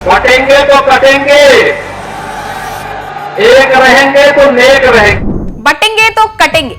कटेंगे तो कटेंगे, एक रहेंगे तो नेक रहेंगे। बटेंगे तो कटेंगे।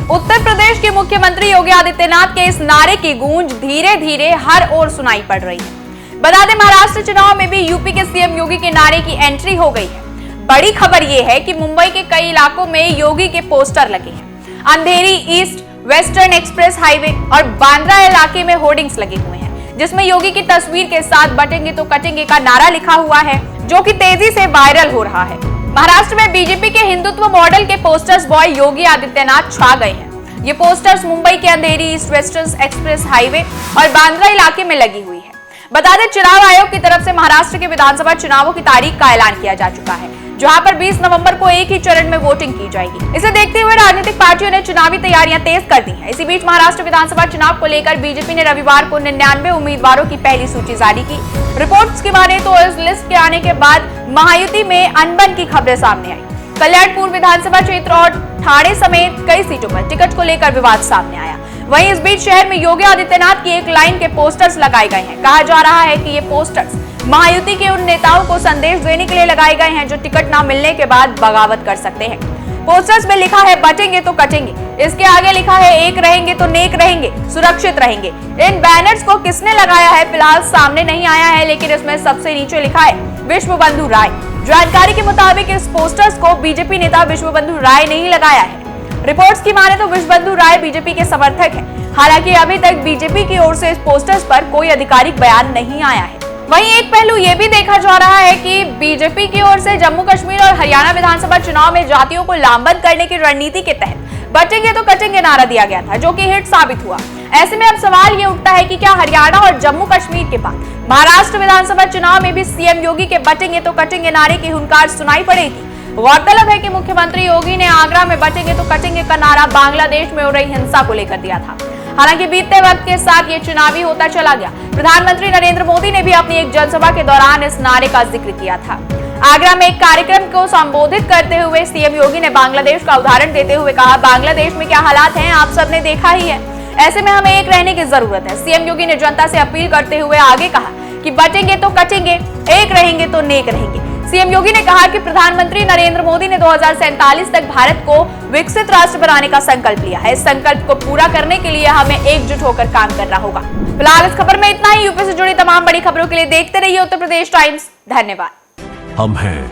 उत्तर प्रदेश के मुख्यमंत्री योगी आदित्यनाथ के इस नारे की गूंज धीरे धीरे हर ओर सुनाई पड़ रही है। बता दें, महाराष्ट्र चुनाव में भी यूपी के सीएम योगी के नारे की एंट्री हो गई है। बड़ी खबर यह है कि मुंबई के कई इलाकों में योगी के पोस्टर लगे हैं। अंधेरी, ईस्ट वेस्टर्न एक्सप्रेस हाईवे और बांद्रा इलाके में होर्डिंग्स लगे हुए हैं, जिसमें योगी की तस्वीर के साथ बटेंगे तो कटेंगे का नारा लिखा हुआ है, जो कि तेजी से वायरल हो रहा है। महाराष्ट्र में बीजेपी के हिंदुत्व मॉडल के पोस्टर्स बॉय योगी आदित्यनाथ छा गए हैं। ये पोस्टर्स मुंबई के अंधेरी, ईस्ट वेस्टर्न एक्सप्रेस हाईवे और बांद्रा इलाके में लगी हुई है। बता दें, चुनाव आयोग की तरफ से महाराष्ट्र के विधानसभा चुनावों की तारीख का ऐलान किया जा चुका है, जहां पर 20 नवंबर को एक ही चरण में वोटिंग की जाएगी। इसे देखते हुए राजनीतिक पार्टियों ने चुनावी तैयारियां तेज कर दी हैं। इसी बीच महाराष्ट्र विधानसभा चुनाव को लेकर बीजेपी ने रविवार को 99 उम्मीदवारों की पहली सूची जारी की। रिपोर्ट्स की माने तो इस लिस्ट के आने के बाद महायुति में अनबन की खबरें सामने आई। कल्याणपुर विधानसभा क्षेत्र और ठाणे समेत कई सीटों पर टिकट को लेकर विवाद सामने आया। वहीं इस बीच शहर में योगी आदित्यनाथ की एक लाइन के पोस्टर्स लगाए गए हैं। कहा जा रहा है कि ये पोस्टर्स महायुति के उन नेताओं को संदेश देने के लिए लगाए गए हैं जो टिकट न मिलने के बाद बगावत कर सकते हैं। पोस्टर्स में लिखा है बटेंगे तो कटेंगे, इसके आगे लिखा है एक रहेंगे तो नेक रहेंगे, सुरक्षित रहेंगे। इन बैनर्स को किसने लगाया है फिलहाल सामने नहीं आया है, लेकिन इसमें सबसे नीचे लिखा है विश्व बंधु राय। जानकारी के मुताबिक इस पोस्टर्स को बीजेपी नेता विश्व बंधु राय ने ही लगाया है। रिपोर्ट्स की माने तो विश्व बंधु राय बीजेपी के समर्थक है। हालांकि अभी तक बीजेपी की ओर से इस पोस्टर्स पर कोई आधिकारिक बयान नहीं आया है। वहीं एक पहलू ये भी देखा जा रहा है कि बीजेपी की ओर से जम्मू कश्मीर और हरियाणा विधानसभा चुनाव में जातियों को लामबंद करने की रणनीति के तहत बटेंगे तो कटेंगे नारा दिया गया था, जो कि हिट साबित हुआ। ऐसे में अब सवाल ये उठता है कि क्या हरियाणा और जम्मू कश्मीर के बाद महाराष्ट्र विधानसभा चुनाव में भी सीएम योगी के बटेंगे तो कटेंगे नारे की हुंकार सुनाई पड़ेगी। गौरतलब है कि मुख्यमंत्री योगी ने आगरा में बटेंगे तो कटेंगे का नारा बांग्लादेश में हो रही हिंसा को लेकर दिया था। हालांकि बीतते वक्त के साथ ये चुनावी होता चला गया। प्रधानमंत्री नरेंद्र मोदी ने भी अपनी एक जनसभा के दौरान इस नारे का जिक्र किया था। आगरा में एक कार्यक्रम को संबोधित करते हुए सीएम योगी ने बांग्लादेश का उदाहरण देते हुए कहा, बांग्लादेश में क्या हालात हैं आप सबने देखा ही है। ऐसे में हमें एक रहने की जरूरत है। सीएम योगी ने जनता से अपील करते हुए आगे कहा कि बटेंगे तो कटेंगे, एक रहेंगे तो नेक रहेंगे। सीएम योगी ने कहा कि प्रधानमंत्री नरेंद्र मोदी ने 2047 तक भारत को विकसित राष्ट्र बनाने का संकल्प लिया है। इस संकल्प को पूरा करने के लिए हमें एकजुट होकर काम करना होगा। फिलहाल इस खबर में इतना ही। यूपी से जुड़ी तमाम बड़ी खबरों के लिए देखते रहिए उत्तर प्रदेश टाइम्स। धन्यवाद। हम हैं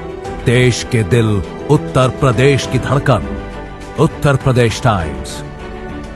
देश के दिल, उत्तर प्रदेश की धड़कन, उत्तर प्रदेश टाइम्स।